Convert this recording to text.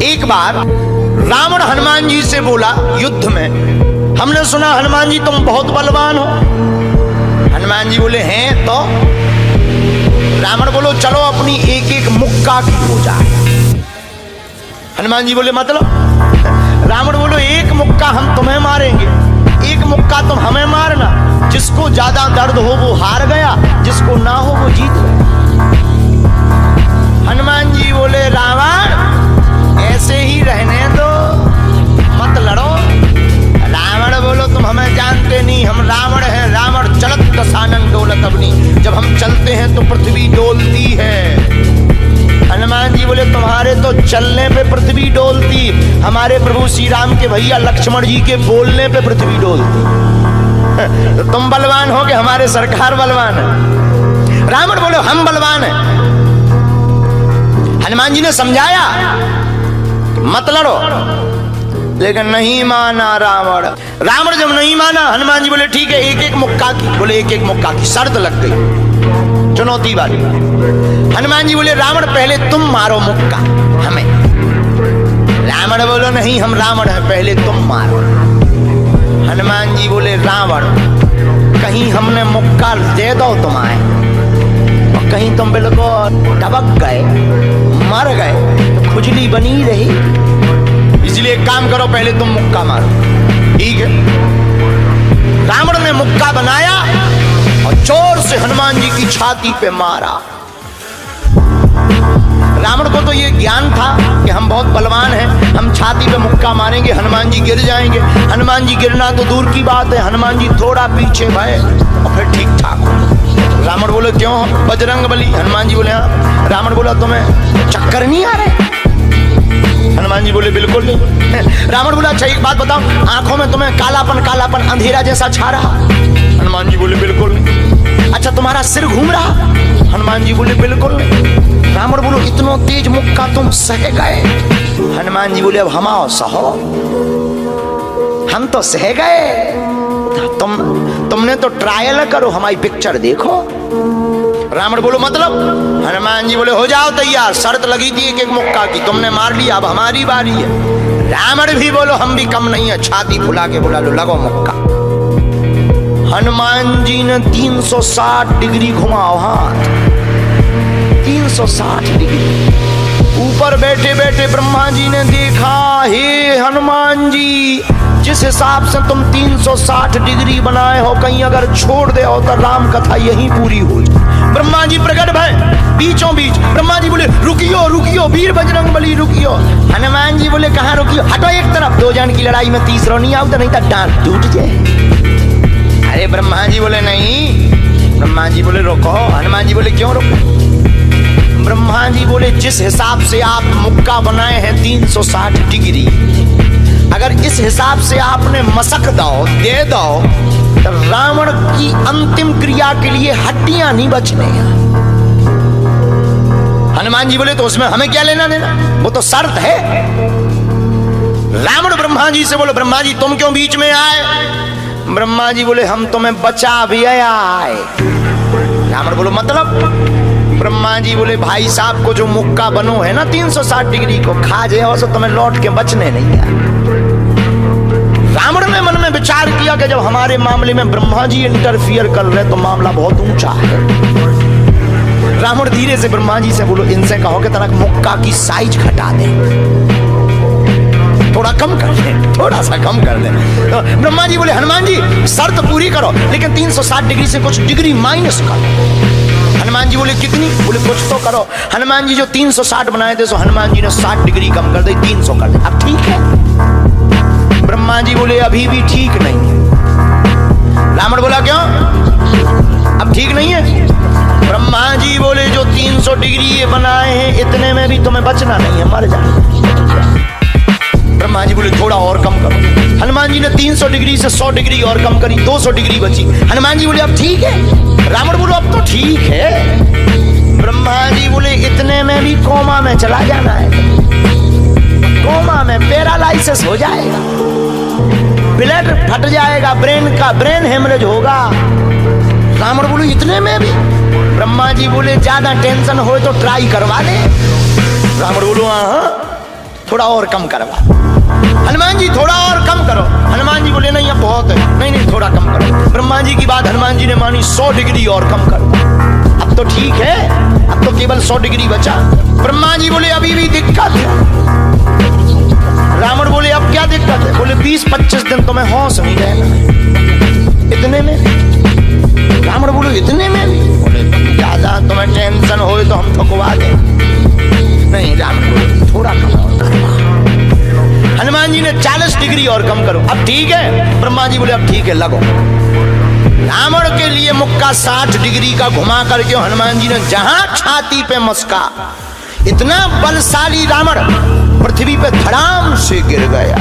एक बार रावण हनुमान जी से बोला युद्ध में, हमने सुना हनुमान जी तुम बहुत बलवान हो। हनुमान जी बोले हैं तो। रावण बोलो चलो अपनी एक एक मुक्का की हो जाए। हनुमान जी बोले मतलब? रावण बोलो एक मुक्का हम तुम्हें मारेंगे, एक मुक्का तुम हमें मारना। जिसको ज्यादा दर्द हो वो हार गया, जिसको ना हो वो जीत गया। हनुमान जी बोले रावण ऐसे ही रहने दो, मत लड़ो। रावण बोलो तुम हमें जानते नहीं, हम रावण हैं। रावण चलत दसानन डोलत अपनी, जब हम चलते हैं तो पृथ्वी डोलती है। हनुमान जी बोले तुम्हारे तो चलने पे पृथ्वी डोलती, हमारे प्रभु श्री राम के भैया लक्ष्मण जी के बोलने पे पृथ्वी डोलती। तो तुम बलवान हो कि हमारे सरकार बलवान है? रावण बोले हम बलवान हैं। हनुमान जी ने समझाया मत लड़ो, लेकिन नहीं माना रावण। रावण जब नहीं माना, हनुमान जी बोले ठीक है एक एक मुक्का की। बोले एक एक मुक्का की शर्त लग गई, चुनौती वाली। हनुमान जी बोले रावण पहले तुम मारो मुक्का हमें। रावण बोलो नहीं हम रावण हैं, पहले तुम मारो। हनुमान जी बोले रावण कहीं हमने मुक्का दे दो तुम्हारे और कहीं तुम बिल्कुल टबक गए, मर गए तो खुजली बनी रही, इसलिए एक काम करो पहले तुम मुक्का मारो। ठीक है। रावण ने मुक्का बनाया और जोर से हनुमान जी की छाती पे मारा। रावण को तो ये ज्ञान था कि हम बहुत बलवान हैं, हम छाती पे मुक्का मारेंगे हनुमान जी गिर जाएंगे। हनुमान जी गिरना तो दूर की बात है, हनुमान जी थोड़ा पीछे भय और फिर ठीक ठाक हो। रावण बोले क्यों बजरंग बली? हनुमान जी बोले हाँ। रावण बोला तुम्हें चक्कर नहीं आ रहे? हनुमान जी बोले बिल्कुल नहीं। रावण बोला अच्छा एक बात बताओ, आंखों में तुम्हें कालापन कालापन अंधेरा जैसा छा रहा? हनुमान जी बोले बिल्कुल नहीं। अच्छा तुम्हारा सिर घूम रहा? हनुमान जी बोले बिल्कुल नहीं। रावण बोलो इतना तेज मुक्का तुम सह गए? हनुमान जी बोले अब हम आओ सहो, हम तो सह गए, तुमने तो ट्रायल करो, हमारी पिक्चर देखो। रावण बोलो मतलब? हनुमान जी बोले हो जाओ तैयार, शर्त लगी थी एक एक मुक्का की, तुमने मार लिया, अब हमारी बारी है। रावण भी बोलो हम भी कम नहीं है, छाती फुला के बोला लो लगो मुक्का। हनुमान जी ने 360 डिग्री घुमाओ हाथ, 360 डिग्री। ऊपर बैठे बैठे ब्रह्मा जी ने देखा, हे हनुमान जी जिस हिसाब से तुम 360 डिग्री बनाए हो, कहीं अगर छोड़ दे हो तो राम कथा यहीं पूरी हो जाए। ब्रह्मा जी प्रकट भय बीचों बीच। ब्रह्मा जी बोले रुकियो रुकियो वीर बजरंग बली रुकियो। हनुमान जी बोले कहाँ रुकियो? हटो एक तरफ, दो जन की लड़ाई में तीसरा नहीं आओ तो नहीं तो डांट टूट जाए। अरे ब्रह्मा जी बोले नहीं। ब्रह्मा जी बोले रोको। हनुमान जी बोले क्यों रोको? ब्रह्मा जी बोले जिस हिसाब से आप मुक्का बनाए हैं 360 डिग्री, अगर इस हिसाब से आपने मसक दे दो तो रावण की अंतिम क्रिया के लिए हड्डियां नहीं बचने। हनुमान जी बोले तो उसमें हमें क्या लेना देना, वो तो शर्त है। रावण ब्रह्मा जी से बोले ब्रह्मा जी तुम क्यों बीच में आए? ब्रह्मा जी बोले हम तुम्हें बचा भी आए। रावण बोलो मतलब? ब्रह्मा जी बोले भाई साहब को जो मुक्का बनो है ना 360 डिग्री को, खा जाओ तो तुम्हें लौट के बचने नहीं है। रावण ने मन में विचार किया कि जब हमारे मामले में ब्रह्मा जी इंटरफियर कर रहे तो मामला बहुत ऊंचा है। रावण धीरे से ब्रह्मा जी से बोलो इनसे कहो कि तरह मुक्का की साइज घटा दे, थोड़ा कम कर दे, थोड़ा सा कम कर दे। तो ब्रह्मा जी बोले हनुमान जी शर्त पूरी करो, लेकिन 360 डिग्री से कुछ डिग्री माइनस करो। हनुमान जी बोले कितनी? बोले कुछ तो करो। हनुमान जी जो 360 बनाए थे सो हनुमान जी ने 60 डिग्री कम कर दी, 300 कर दे। अब ठीक है? ब्रह्मा जी बोले अभी भी ठीक नहीं है। रावण बोला क्यों अब ठीक नहीं है? ब्रह्मा जी बोले जो 300 डिग्री ये बनाए हैं इतने में भी तुम्हें बचना नहीं है, मर जाना। ब्रह्मा जी बोले थोड़ा और कम करो। हनुमान जी ने 300 डिग्री से 100 डिग्री और कम करी, 200 डिग्री बची। हनुमान जी बोले अब ठीक है? रावण बोलो अब तो ठीक है। ब्रह्मा जी बोले इतने में भी कोमा में चला जाना है, कोमा में पैरालाइसिस हो जाएगा, ब्लड फट जाएगा, ब्रेन हेमरेज होगा। रावण बोलो इतने में भी? ब्रह्मा जी बोले ज्यादा टेंशन हो तो ट्राई करवा दे। रावण बोलो हाँ थोड़ा और कम करवा। हनुमान जी थोड़ा और कम करो। हनुमान जी बोले नहीं अब बहुत है, नहीं नहीं थोड़ा कम करो। ब्रह्मा जी की बात हनुमान जी ने मानी, 100 डिग्री और कम करो। अब तो ठीक है, अब तो केवल 100 डिग्री बचा। ब्रह्मा जी बोले अभी भी दिक्कत है। रावण बोले अब क्या दिक्कत है? बोले 20-25 दिन तो मैं होश नहीं रहना। इतने में? रावण बोले इतने में भी? बोले ज्यादा तुम्हें टेंशन हो तो हम थकवा दें। नहीं, रावण बोले थोड़ा कम और करो। हनुमान जी ने 40 डिग्री और कम करो। अब ठीक है? ब्रह्मा जी बोले अब ठीक है लगो। रावण के लिए मुक्का 60 डिग्री का घुमा करके हनुमान जी ने जहां छाती पे मस्का, इतना बलशाली रावण पृथ्वी पे धड़ाम से गिर गया।